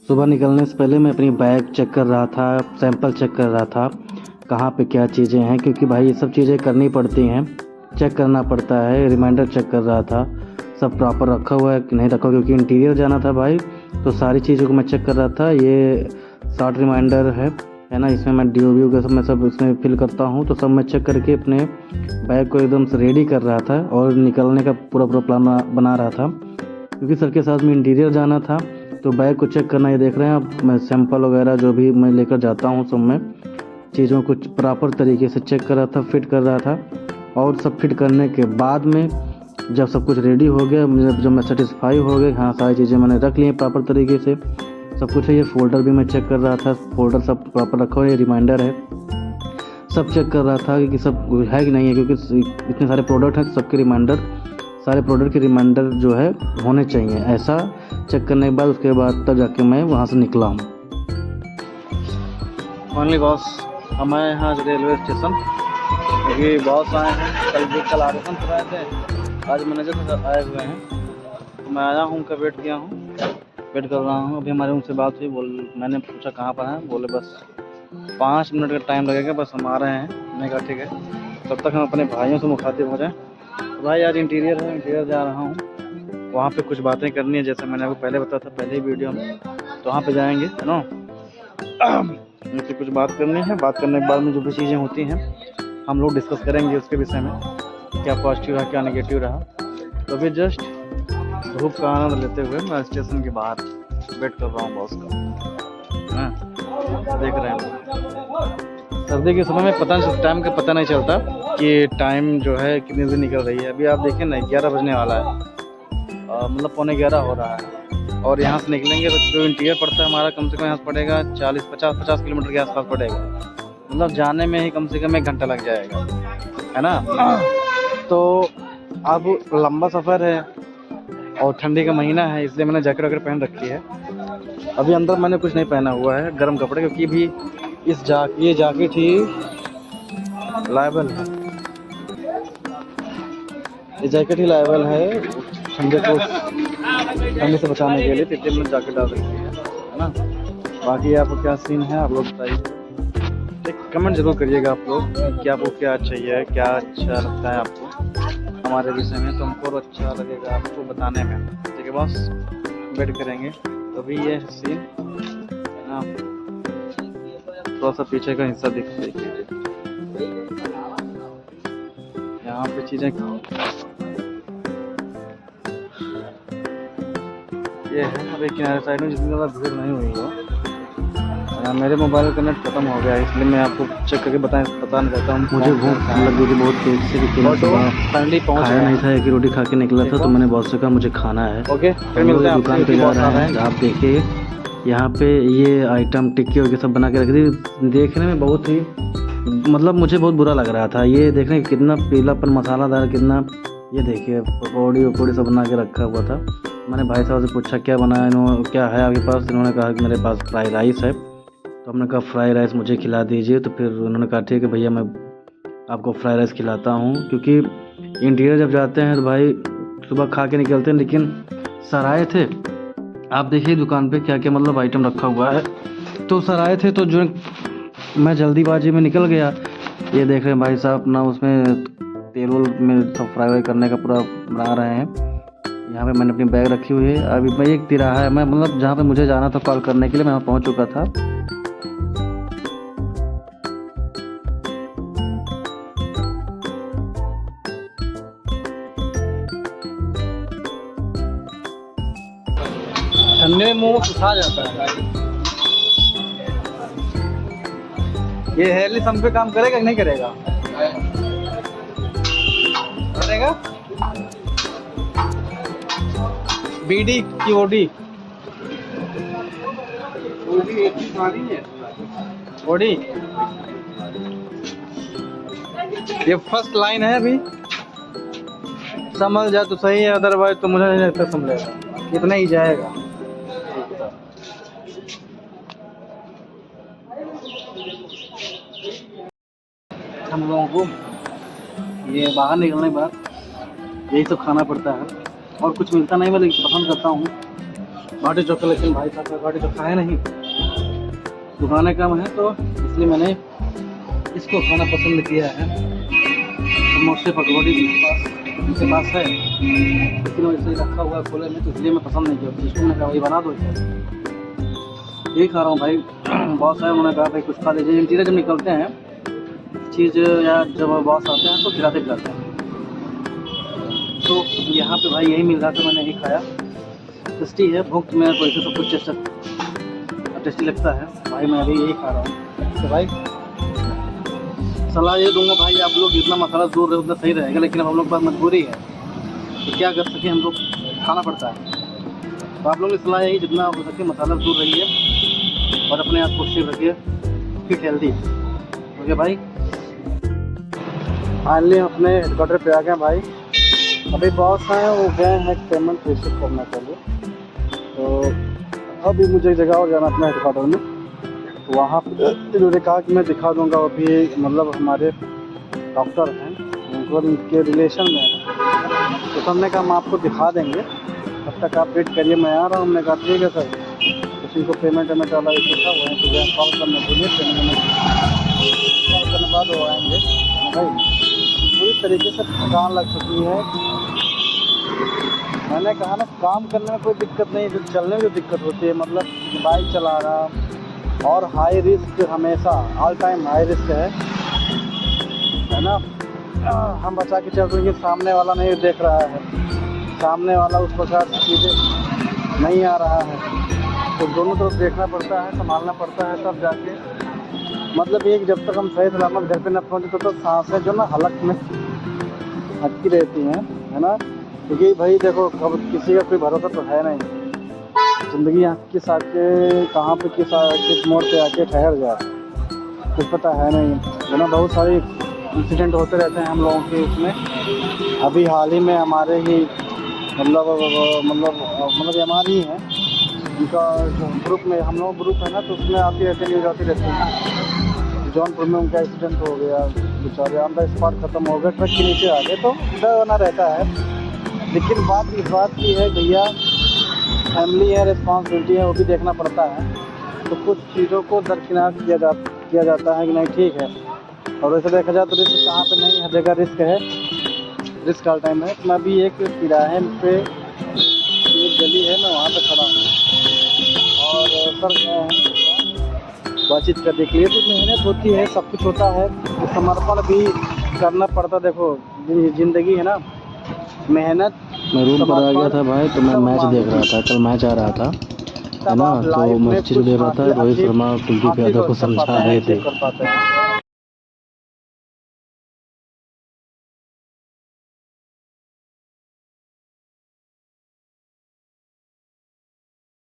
सुबह निकलने से पहले मैं अपनी बैग चेक कर रहा था, सैंपल चेक कर रहा था, कहाँ पे क्या चीज़ें हैं, क्योंकि भाई ये सब चीज़ें करनी पड़ती हैं, चेक करना पड़ता है। रिमाइंडर चेक कर रहा था सब प्रॉपर रखा हुआ है कि नहीं रखा, क्योंकि इंटीरियर जाना था भाई, तो सारी चीज़ों को मैं चेक कर रहा था। ये शॉर्ट रिमाइंडर है ना, इसमें मैं DOB का सब मैं सब इसमें फिल करता हूँ, तो सब मैं चेक करके अपने बैग को एकदम से रेडी कर रहा था और निकलने का पूरा प्लान बना रहा था, क्योंकि सर के साथ में इंटीरियर जाना था। तो बैग को चेक करना, ये देख रहे हैं आप, मैं सैंपल वगैरह जो भी मैं लेकर जाता हूँ सब मैं चीज़ों को प्रॉपर तरीके से चेक कर रहा था, फिट कर रहा था। और सब फिट करने के बाद में जब सब कुछ रेडी हो गया, जब मैं सेटिस्फाई हो गया, हाँ सारी चीज़ें मैंने रख ली हैं प्रॉपर तरीके से, सब कुछ है। ये फ़ोल्डर भी मैं चेक कर रहा था, फ़ोल्डर सब प्रॉपर रखा हुआ है, रिमाइंडर है, सब चेक कर रहा था कि सब है कि नहीं है, क्योंकि इतने सारे प्रोडक्ट हैं, सबके रिमाइंडर, सारे प्रोडक्ट के रिमाइंडर जो है होने चाहिए। ऐसा चेक करने के बाद उसके बाद तब जाके मैं वहाँ से निकला हूँ। फाइनली बॉस, हम आए यहाँ रेलवे स्टेशन, क्योंकि बॉस आए हैं, कल आवेदन कराए थे, आज मैनेजर आए हुए हैं, तो मैं आया हूँ, उनका वेट किया हूँ, वेट कर रहा हूँ। अभी हमारे उनसे बात हुई, मैंने पूछा कहाँ पर हैं, बोले बस 5 मिनट का टाइम लगेगा, बस हम आ रहे हैं। मैंने कहा ठीक है, तब तक हम अपने भाइयों से मुखातिब हो जाएं। तो भाई आज इंटीरियर है, इंटीरियर जा रहा हूँ, वहाँ पे कुछ बातें करनी है, जैसे मैंने आपको पहले बताया था पहले ही वीडियो में, तो वहाँ पे जाएंगे, है ना, उनसे कुछ बात करनी है। बात करने के बाद में जो भी चीज़ें होती हैं हम लोग डिस्कस करेंगे उसके विषय में, क्या पॉजिटिव रहा क्या नेगेटिव रहा। तो अभी जस्ट धूप का आनंद लेते हुए मैं स्टेशन के बाहर वेट कर रहा हूँ बॉस का, हाँ देख रहे हैं। सर्दी के समय में टाइम का पता नहीं चलता कि टाइम जो है कितनी देर निकल रही है। अभी आप देखें ना, 11 बजने वाला है, मतलब 11:15 हो रहा है, और यहाँ से निकलेंगे तो जो इंटीरियर पड़ता है हमारा, कम से कम यहाँ से पड़ेगा 40-50 किलोमीटर के आसपास पड़ेगा, मतलब जाने में ही कम से कम 1 घंटा लग जाएगा, है ना। तो अब लंबा सफ़र है और ठंडी का महीना है, इसलिए मैंने जैकेट वगैरह पहन रखी है। अभी अंदर मैंने कुछ नहीं पहना हुआ है, गर्म कपड़े, क्योंकि भी ये जैकेट ही लायबल है, ये जैकेट ही लायबल है ठंडे से बचाने के लिए, तो इसलिए मैंने जैकेट डाल रखी है ना। बाकी आपको क्या सीन है आप लोग बताइए, एक कमेंट जरूर करिएगा आप लोग कि आपको क्या चाहिए, क्या अच्छा लगता है आपको हमारे विषय में, तो हमको अच्छा लगेगा आपको बताने में। ठीक है बॉस, वेट करेंगे। तो अभी ये सीन ना, थोड़ा सा पीछे का हिस्सा देखिए, यहाँ पे चीज़ें ये है। अभी किनारे साइड में जितनी ज़्यादा भीड़ नहीं हुई हो, मेरे मोबाइल का नेट खत्म हो गया है, इसलिए मैं आपको चेक करके बताना चाहता हूँ। मुझे भूख लग गई थी बहुत तेज से, फाइनली खाया नहीं था, एक रोटी खा के निकला था, तो मैंने बॉस से कहा मुझे खाना है। ओके, फिर मिलते हैं। दुकान पे जा रहे हैं, आप देखिए यहाँ पे ये आइटम टिक्की वगैरह सब बना के रख दी, देखने में बहुत ही, मतलब मुझे बहुत बुरा लग रहा था। ये देखने कितना पीलापन, मसालादार कितना, ये देखिए पकौड़ी सब बना के रखा हुआ था। मैंने भाई साहब से पूछा क्या बनाया इन्होंने, क्या है आपके पास, इन्होंने कहा कि मेरे पास फ्राई राइस है। तो हमने कहा फ्राई राइस मुझे खिला दीजिए, तो फिर उन्होंने कहा ठीक है भैया मैं आपको फ्राई राइस खिलाता हूँ। क्योंकि इंटीरियर जब जाते हैं तो भाई सुबह खा के निकलते हैं, लेकिन सर आए थे, आप देखिए दुकान पे क्या क्या मतलब आइटम रखा हुआ है, तो सर आए थे तो जो मैं जल्दीबाजी में निकल गया। ये देख रहे हैं भाई साहब अपना उसमें तेल में सब फ्राई करने का पूरा बना रहे हैं। यहाँ पे मैंने अपनी बैग रखी हुई है। अभी मैं एक तिराहा है, मैं मतलब जहाँ पे मुझे जाना था कॉल करने के लिए, मैं वहाँ पहुँच चुका था। ठंडे में मुँह सुखा जाता है। ये हेयरली सम पे काम करेगा कि नहीं करेगा? करेगा। बीडी की ओडी ओडी, ये फर्स्ट लाइन है, अभी समझ जाए तो सही है, अदरवाइज तो मुझे नहीं लगता समझेगा, इतना ही जाएगा। हम लोगों को ये बाहर निकलने के बाद यही सब खाना पड़ता है, और कुछ मिलता नहीं, मैं लेकिन पसंद करता हूँ बाटी चोखा, लेकिन भाई साहब का बाटी चोखा है नहीं, दुकानें कम है तो इसलिए मैंने इसको खाना पसंद किया है। समोसे पकौड़ी इनके पास है, लेकिन वैसे ही रखा हुआ है खोले में, तो इसलिए मैं पसंद नहीं किया। जिसको मैंने कहा वही बना दो, यही खा रहा हूँ भाई। बॉस है, उन्होंने कहा भाई कुछ खा लीजिए। इंटीरियर जब निकलते हैं चीज़ या जब बॉस आते हैं तो खिलाते पिलाते हैं। तो यहाँ पे भाई यही मिल रहा था, मैंने यही खाया। टेस्टी है, भूख में वैसे तो कुछ टेस्टी लगता है भाई, मैं अभी यही खा रहा हूँ। तो भाई सलाह ये दूंगा भाई, आप लोग जितना मसाला दूर रहे उतना सही रहेगा, लेकिन अब हम लोग के पास मजबूरी है तो क्या कर सके, हम लोग खाना पड़ता है। तो आप लोगों की सलाह यही, जितना हो सके मसाला दूर रहिए और अपने आप को सेफ रखिए, फिट हेल्दी। ओके भाई, फाइनली अपने हेडक्वार्टर पे आ गए भाई। अभी बॉस हैं, वो गए हैं पेमेंट रिसीव करने के लिए, तो अभी मुझे एक जगह और जाना अपने हेडक्वार्टर में। तो वहाँ पे इन्होंने कहा कि मैं दिखा दूँगा, वो भी मतलब हमारे डॉक्टर हैं, उनको उनके रिलेशन में है, तो हमने कहा हम आपको दिखा देंगे, तब तक आप वेट करिए, मैं आ रहा हूँ। हमने कहा ठीक है सर। तो उनको पेमेंट वाला इशू था, वहीं पर गए कॉल करने के लिए, पेमेंट कॉल करने के बाद वो आएँगे। भाई पूरी तरीके से थकान लग चुकी है। मैंने कहा ना, काम करने में कोई दिक्कत नहीं, जो चलने में जो दिक्कत होती है, मतलब बाइक चला रहा और हाई रिस्क, हमेशा ऑल टाइम हाई रिस्क है ना। हम बचा के चल रहे हैं, सामने वाला नहीं देख रहा है, सामने वाला उस प्रकार से चीज़ें नहीं आ रहा है, तो दोनों तरफ देखना पड़ता है, संभालना पड़ता है, तब जाके मतलब एक जब तक हम सही सलामत घर पे न पहुँचे तो सांसें जो ना हलक में अटकी रहती हैं, है ना। क्योंकि भाई देखो, कब किसी का कोई भरोसा तो है नहीं, ज़िंदगी यहाँ किस आके कहाँ पे किस मोड़ पे आके ठहर जाए कुछ पता है नहीं, है ना। बहुत सारे इंसिडेंट होते रहते हैं हम लोगों के उसमें। अभी हाल ही में हमारे ही मतलब हमारी ही हैं, उनका ग्रुप में, हम लोग ग्रुप है ना, तो उसमें आती रहती न्यूज़ आती रहती है। जौनपुर में उनका एक्सीडेंट हो गया, बेचारे ऑन द स्पॉट ख़त्म हो गए, ट्रक के नीचे आ गए, तो डर बना रहता है। लेकिन बात इस बात की है भैया, फैमिली है, रिस्पॉन्सिबिलिटी है, वो भी देखना पड़ता है। तो कुछ चीज़ों को दरकिनार किया जाता है कि नहीं, ठीक है। और वैसे देखा जाए तो रिस्क कहाँ पे नहीं, हर जगह रिस्क है, रिस्क ऑल टाइम है। मैं अभी एक तिराहे पे एक गली है, मैं वहाँ पे खड़ा हूँ और सर गए हैं बातचीत करने के लिए। तो मेहनत होती है, सब कुछ होता है, तो समर्पण भी करना पड़ता। देखो ज़िंदगी है ना, मेहनत। मैं रूम पर आ गया था भाई, तो मैं मैच देख रहा था, कल मैच आ रहा था, है ना। तो मस्जिद दे रहा था, रोहित शर्मा और कुलदीप यादव को समझा रहे थे।